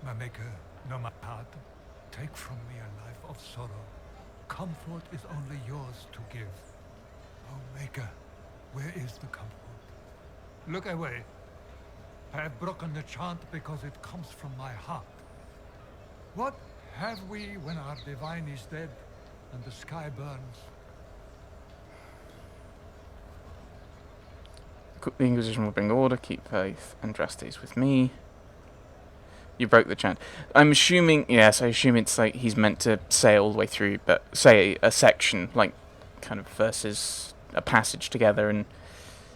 My maker, know my heart. Take from me a life of sorrow. Comfort is only yours to give. Oh, maker, where is the comfort? Look away. I have broken the chant because it comes from my heart. What have we when our divine is dead and the sky burns? The Inquisition will bring order, keep faith, and justice with me. You broke the chant. I'm assuming, yes, I assume it's like he's meant to say all the way through, but say a section, like kind of versus a passage together, and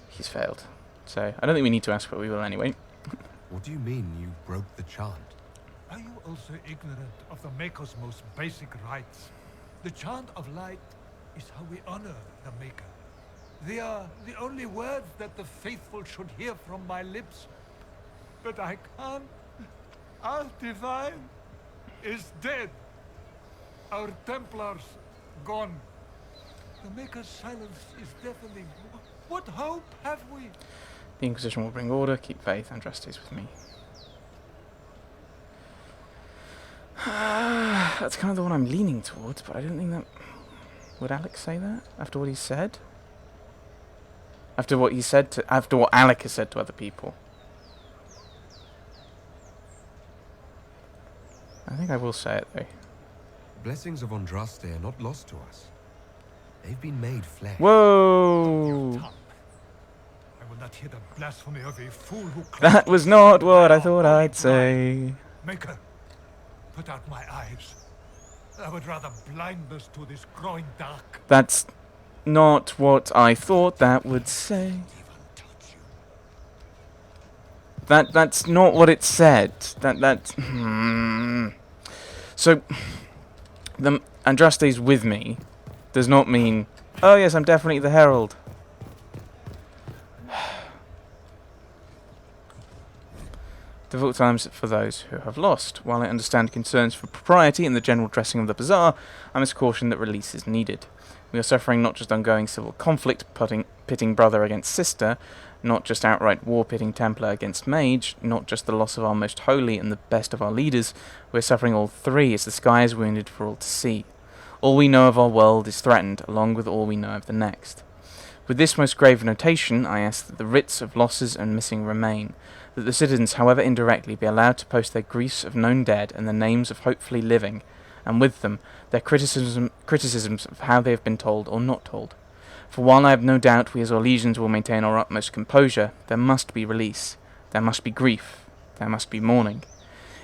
he's failed. So I don't think we need to ask, but we will anyway. What do you mean you broke the chant? Are you also ignorant of the Maker's most basic rites? The chant of light is how we honor the Maker. They are the only words that the faithful should hear from my lips. But I can't. Our divine is dead. Our Templars gone. The Maker's silence is deafening. What hope have we? The Inquisition will bring order, keep faith, and justice with me. That's kind of the one I'm leaning towards, but I don't think that... Would Alex say that? After what he said? After what Alec has said to other people? I think I will say it, though. Blessings of Andraste are not lost to us. They've been made flesh. Whoa! I will not hear the blasphemy of a fool who... That was not what I thought I'd say. Maker, put out my eyes. I would rather blindness to this growing dark. That's not what I thought that would say. That's not what it said. So, the Andraste's with me does not mean, oh yes, I'm definitely the Herald. Difficult times for those who have lost. While I understand concerns for propriety and the general dressing of the bazaar, I must caution that release is needed. We are suffering not just ongoing civil conflict, pitting brother against sister, not just outright war pitting Templar against mage, not just the loss of our most holy and the best of our leaders. We are suffering all three as the sky is wounded for all to see. All we know of our world is threatened, along with all we know of the next. With this most grave notation, I ask that the writs of losses and missing remain, that the citizens, however indirectly, be allowed to post their griefs of known dead and the names of hopefully living, and with them their criticisms of how they have been told or not told. For while I have no doubt we as Orlesians will maintain our utmost composure, there must be release, there must be grief, there must be mourning.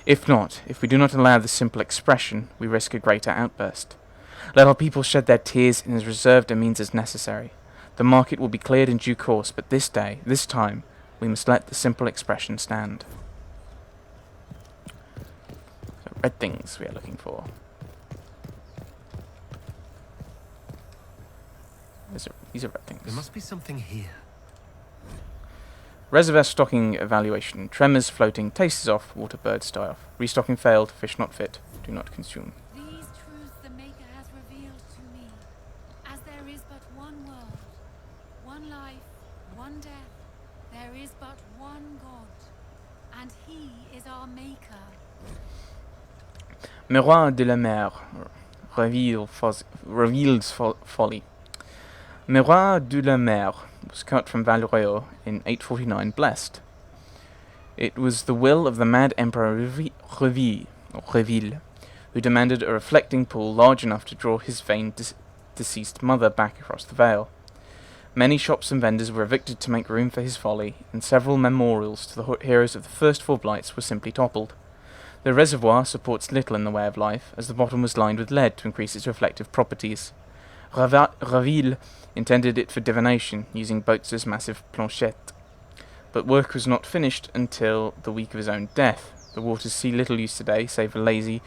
If not, if we do not allow this simple expression, we risk a greater outburst. Let our people shed their tears in as reserved a means as necessary. The market will be cleared in due course, but this time, we must let the simple expression stand. So, red things we are looking for. These are red things. There must be something here. Reservoir stocking evaluation. Tremors floating. Taste is off. Water birds die off. Restocking failed. Fish not fit. Do not consume. These truths the Maker has revealed to me. As there is but one world, one life, one death, there is but one God, and He is our Maker. Miroir de la mer reveals folly. Miroir de la mer was cut from Valréaux in 849, blessed. It was the will of the mad Emperor Reville, who demanded a reflecting pool large enough to draw his vain deceased mother back across the Vale. Many shops and vendors were evicted to make room for his folly, and several memorials to the heroes of the first four blights were simply toppled. The reservoir supports little in the way of life, as the bottom was lined with lead to increase its reflective properties. Reville intended it for divination, using Boats's massive planchette. But work was not finished until the week of his own death. The waters see little use today, save for lazy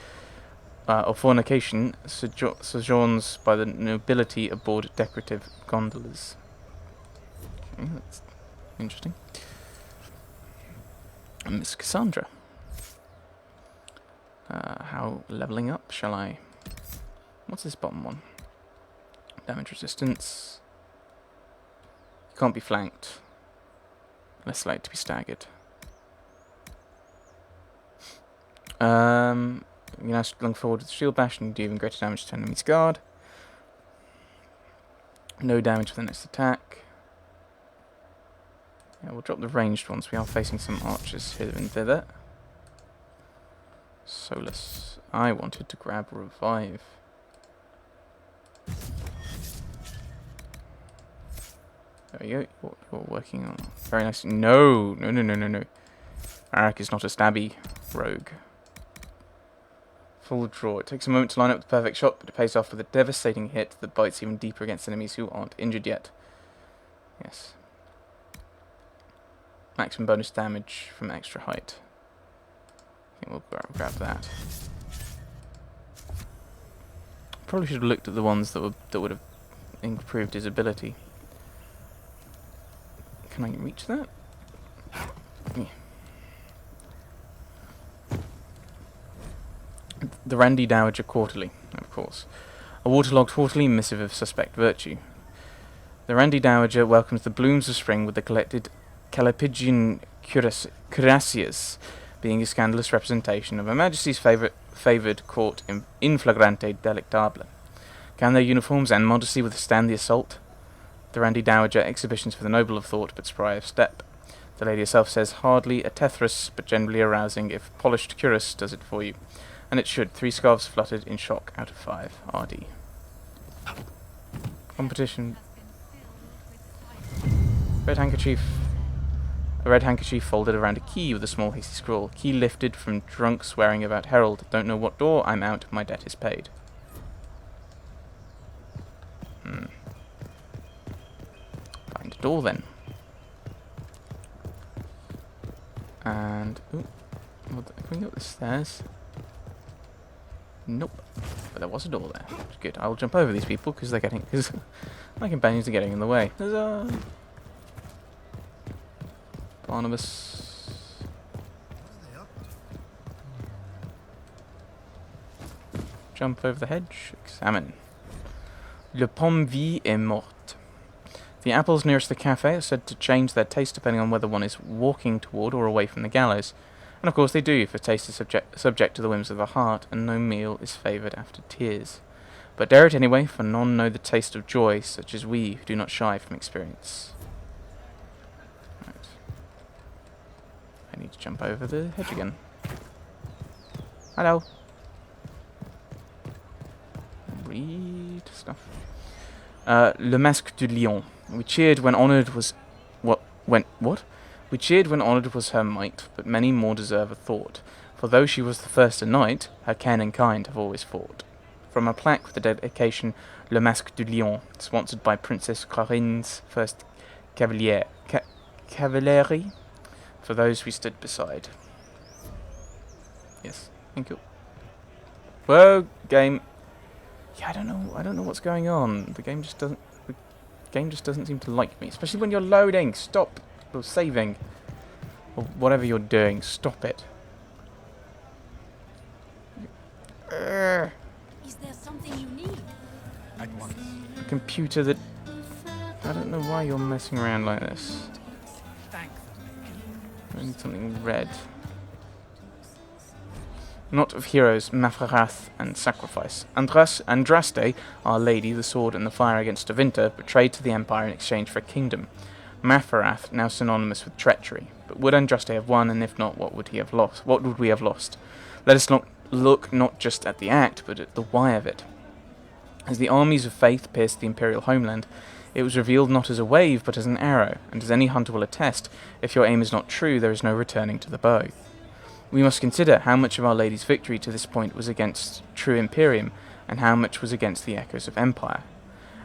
or fornication sojourns by the nobility aboard decorative gondolas. Okay, that's interesting. And Miss Cassandra. How levelling up shall I? What's this bottom one? Damage resistance. Can't be flanked. Less likely to be staggered. You now lung forward with shield bash and do even greater damage to enemy's guard. No damage for the next attack. Yeah, we'll drop the ranged ones. We are facing some archers here and thither. Solus. I wanted to grab revive. There we go. What we're working on. Very nice. No. Arak is not a stabby rogue. Full draw. It takes a moment to line up the perfect shot, but it pays off with a devastating hit that bites even deeper against enemies who aren't injured yet. Yes. Maximum bonus damage from extra height. I think we'll grab that. Probably should have looked at the ones that would have improved his ability. Can I reach that? Yeah. The Randy Dowager Quarterly, of course. A waterlogged quarterly missive of suspect virtue. The Randy Dowager welcomes the blooms of spring with the collected Calipigian cuirassiers, being a scandalous representation of Her Majesty's favoured court in flagrante delictable. Can their uniforms and modesty withstand the assault? The Randy Dowager exhibitions for the noble of thought but spry of step. The lady herself says hardly a tethrus, but generally arousing if polished cuirass does it for you. And it should. 3 scarves fluttered in shock out of 5. RD. Competition. Red handkerchief. A red handkerchief folded around a key with a small hasty scrawl. Key lifted from drunk swearing about Herald. Don't know what door. I'm out. My debt is paid. Find a door then. And ooh, can we go up the stairs? Nope. But there was a door there. Good. I'll jump over these people because they're getting. Because my companions are getting in the way. Huzzah! Barnabas. Jump over the hedge. Examine. Le pomme vie est morte. The apples nearest the cafe are said to change their taste depending on whether one is walking toward or away from the gallows. And of course they do, for taste is subject to the whims of the heart, and no meal is favoured after tears. But dare it anyway, for none know the taste of joy, such as we who do not shy from experience. Right. I need to jump over the hedge again. Hello. Read stuff. Le Masque du Lion. We cheered when honoured was... What? We cheered when honoured was her might, but many more deserve a thought. For though she was the first a knight, her ken and kind have always fought. From a plaque with the dedication Le Masque du Lion, sponsored by Princess Clarine's first cavalieri, for those we stood beside. Yes, thank you. Whoa, game. Yeah, I don't know what's going on. The game just doesn't seem to like me, especially when you're loading. Stop. Or saving, or whatever you're doing, stop it. Is there something you need? At once. A computer that... I don't know why you're messing around like this. Thank them. I need something red. Not of heroes, Mafarath and sacrifice. Andraste, our lady, the sword and the fire against Tevinter, betrayed to the Empire in exchange for a kingdom. Mafarath, now synonymous with treachery. But would Andraste have won, and if not, what would he have lost? What would we have lost? Let us look not just at the act, but at the why of it. As the armies of faith pierced the imperial homeland, it was revealed not as a wave, but as an arrow, and as any hunter will attest, if your aim is not true, there is no returning to the bow. We must consider how much of Our Lady's victory to this point was against true Imperium, and how much was against the echoes of Empire.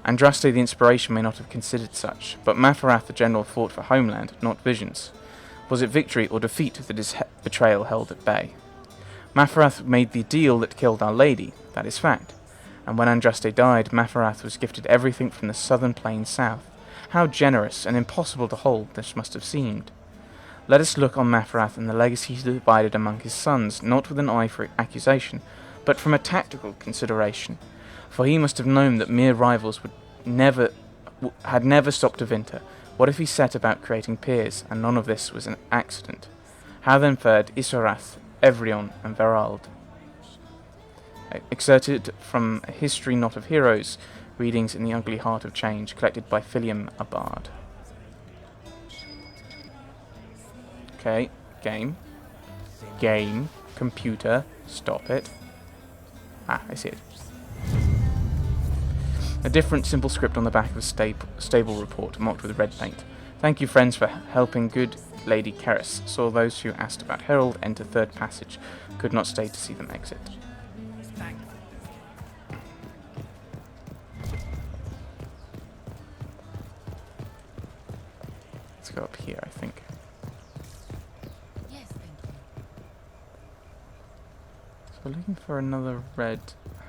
Andraste the Inspiration may not have considered such, but Mafarath the General fought for homeland, not visions. Was it victory or defeat that his betrayal held at bay? Mafarath made the deal that killed Our Lady, that is fact. And when Andraste died, Mafarath was gifted everything from the southern plains south. How generous and impossible to hold this must have seemed. Let us look on Mafarath and the legacy he divided among his sons, not with an eye for accusation, but from a tactical consideration. For he must have known that mere rivals had never stopped Tevinter. What if he set about creating peers, and none of this was an accident? How then fared Isarath Evrion and Verald. Excerpted from A History Not of Heroes, Readings in the Ugly Heart of Change, collected by Philium a Bard. Okay, game. Game. Computer. Stop it. Ah, I see it. A different simple script on the back of a stable report, marked with red paint. Thank you, friends, for helping good Lady Keris. Saw those who asked about Herald enter third passage. Could not stay to see them exit. Let's go up here, I think. Yes, thank you. So we're looking for another red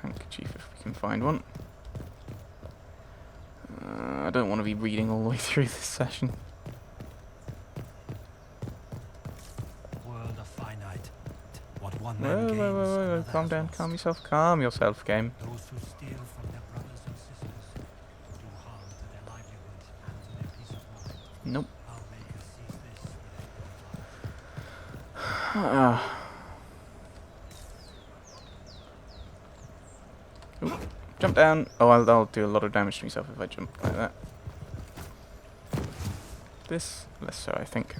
handkerchief if we can find one. I don't want to be reading all the way through this session. World of finite. What one Whoa, man gains, whoa, whoa, whoa, another calm has down, lost. calm yourself, game. Those who steal from their brothers and sisters do harm to their livelihood and to their peace of mind. Nope. Our Maker sees this with a Ooh, jump down. Oh, I'll do a lot of damage to myself if I jump like that. This, less so, I think.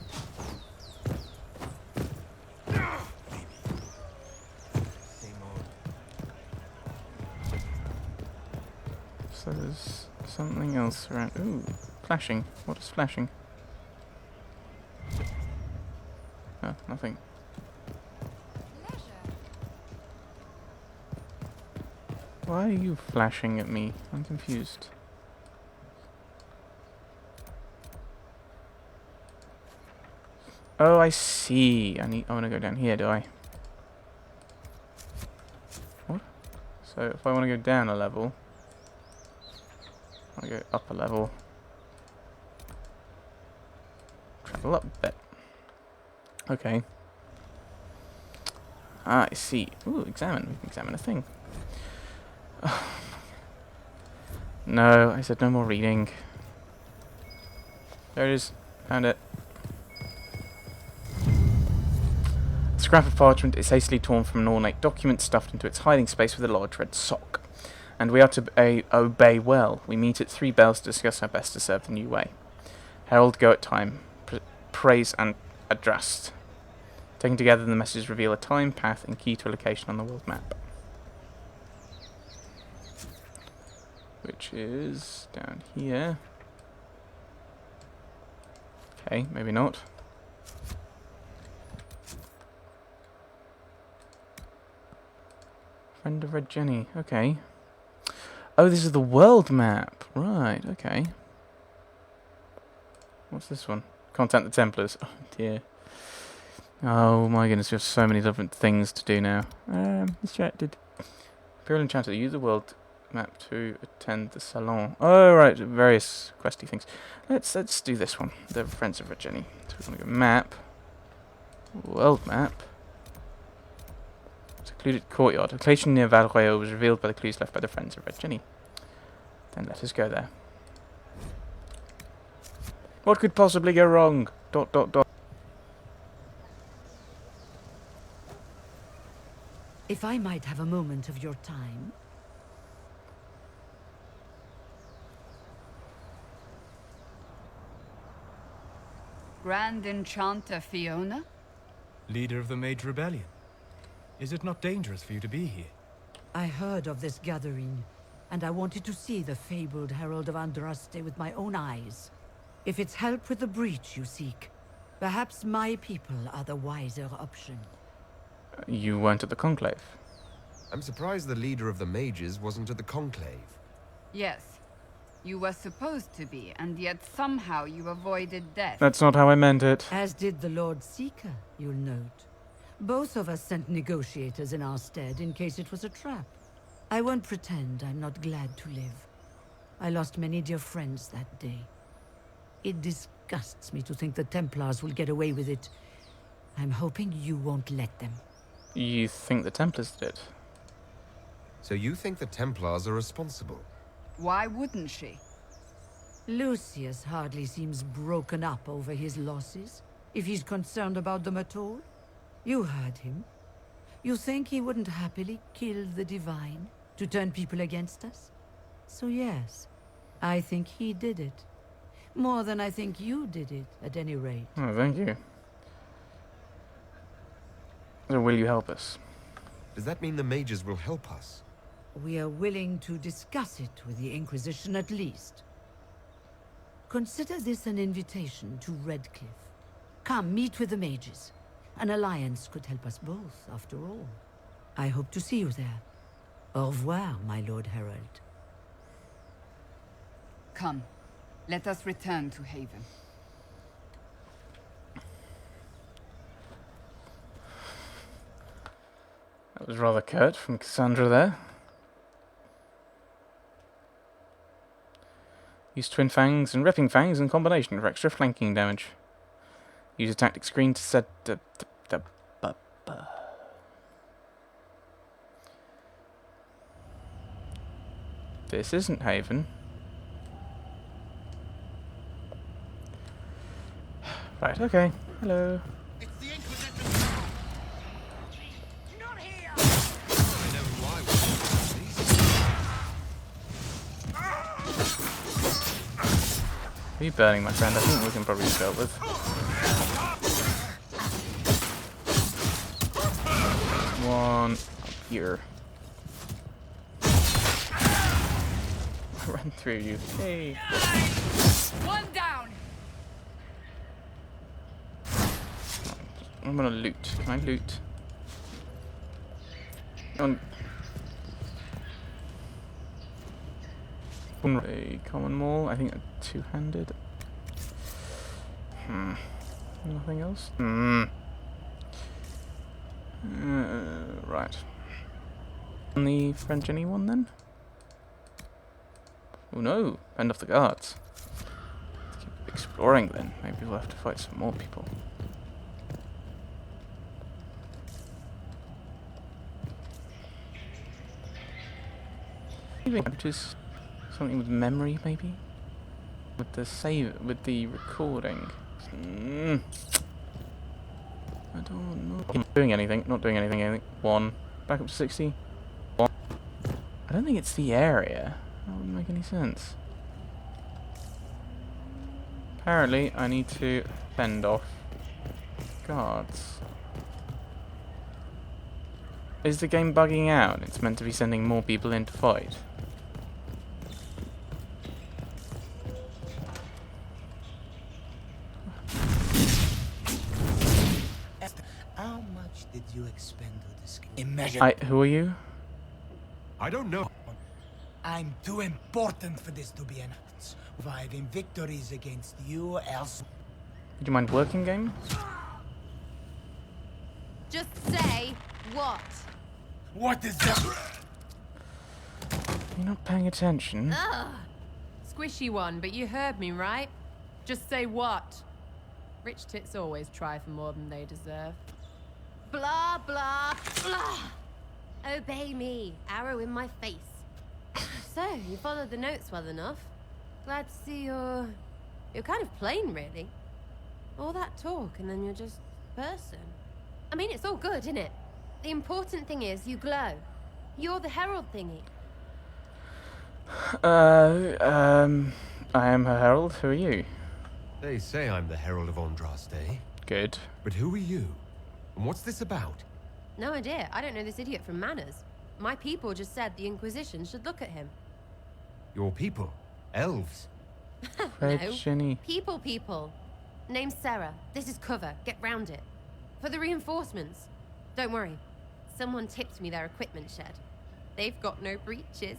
So there's something else around. Ooh, flashing. What is flashing? Oh, nothing. Leisure. Why are you flashing at me? I'm confused. Oh, I see. I want to go down here, do I? What? So if I want to go down a level, I go up a level. Travel up a bit. Okay. Ah, I see. Ooh, examine. We can examine a thing. No, I said no more reading. There it is. Found it. A scrap of parchment is hastily torn from an ornate document stuffed into its hiding space with a large red sock. And we are to obey well. We meet at 3 bells to discuss how best to serve the new way. Herald go at time. Praise and adjust. Taken together, the messages reveal a time, path, and key to a location on the world map. Which is down here. Okay, maybe not. Friend of Red Jenny. Okay. Oh, this is the world map. Right, okay. What's this one? Contact the Templars. Oh, dear. Oh my goodness, we have so many different things to do now. Distracted. Imperial Enchanter, use the world map to attend the salon. Oh, right, various questy things. Let's do this one. The Friends of Red Jenny. So we're going to go map. World map. Secluded courtyard. Location near Valroyo was revealed by the clues left by the Friends of Red Jenny. Then let us go there. What could possibly go wrong? ... If I might have a moment of your time. Grand Enchanter Fiona? leader of the Mage Rebellion. Is it not dangerous for you to be here? I heard of this gathering, and I wanted to see the fabled Herald of Andraste with my own eyes. If it's help with the breach you seek, perhaps my people are the wiser option. You weren't at the Conclave. I'm surprised the leader of the mages wasn't at the Conclave. Yes. You were supposed to be, and yet somehow you avoided death. That's not how I meant it. As did the Lord Seeker, you'll note. Both of us sent negotiators in our stead in case it was a trap. I won't pretend I'm not glad to live. I lost many dear friends that day. It disgusts me to think the Templars will get away with it. I'm hoping you won't let them. You think the Templars did? So you think the Templars are responsible? Why wouldn't she? Lucius hardly seems broken up over his losses, if he's concerned about them at all. You heard him. You think he wouldn't happily kill the divine to turn people against us? So yes, I think he did it. More than I think you did it, at any rate. Oh, thank you. So will you help us? Does that mean the mages will help us? We are willing to discuss it with the Inquisition at least. Consider this an invitation to Redcliffe. Come, meet with the mages. An alliance could help us both, after all. I hope to see you there. Au revoir, my Lord Herald. Come, let us return to Haven. That was rather curt from Cassandra there. Use Twin Fangs and Ripping Fangs in combination for extra flanking damage. Use a tactic screen to set This isn't Haven. Right, okay. Hello. It's the Inquisition! Not here! I know who I was. Are you burning, my friend? I think we can probably deal with. One up here. Run through you. Hey. One down! I'm gonna loot. Can I loot? A common maul. I think a two-handed. Nothing else. Right. On the French anyone then? Oh no! End off the guards. Let's keep exploring then. Maybe we'll have to fight some more people. Which is something with memory, maybe? With the save, with the recording. I don't know. Not doing anything, not doing anything. One. Back up to 60. One. I don't think it's the area. That wouldn't make any sense. Apparently, I need to fend off guards. Is the game bugging out? It's meant to be sending more people in to fight. How much did you expend to this game? Imagine. Who are you? I don't know. I'm too important for this to be an act. Surviving victories against you else. Would you mind working game? Just say what? What is that? You're not paying attention. Ugh. Squishy one, but you heard me, right? Just say what? Rich tits always try for more than they deserve. Blah, blah, blah. Obey me. Arrow in my face. So, you followed the notes well enough. Glad to see you're kind of plain, really. All that talk and then you're just person. I mean, it's all good, isn't it? The important thing is you glow. You're the herald thingy. I am her herald. Who are you? They say I'm the Herald of Andraste. Good. But who are you? And what's this about? No idea. I don't know this idiot from Manners. My people just said the Inquisition should look at him. Your people? Elves? Fred, No. Jenny. People. Name's Sera. This is cover. Get round it. For the reinforcements. Don't worry. Someone tipped me their equipment shed. They've got no breaches.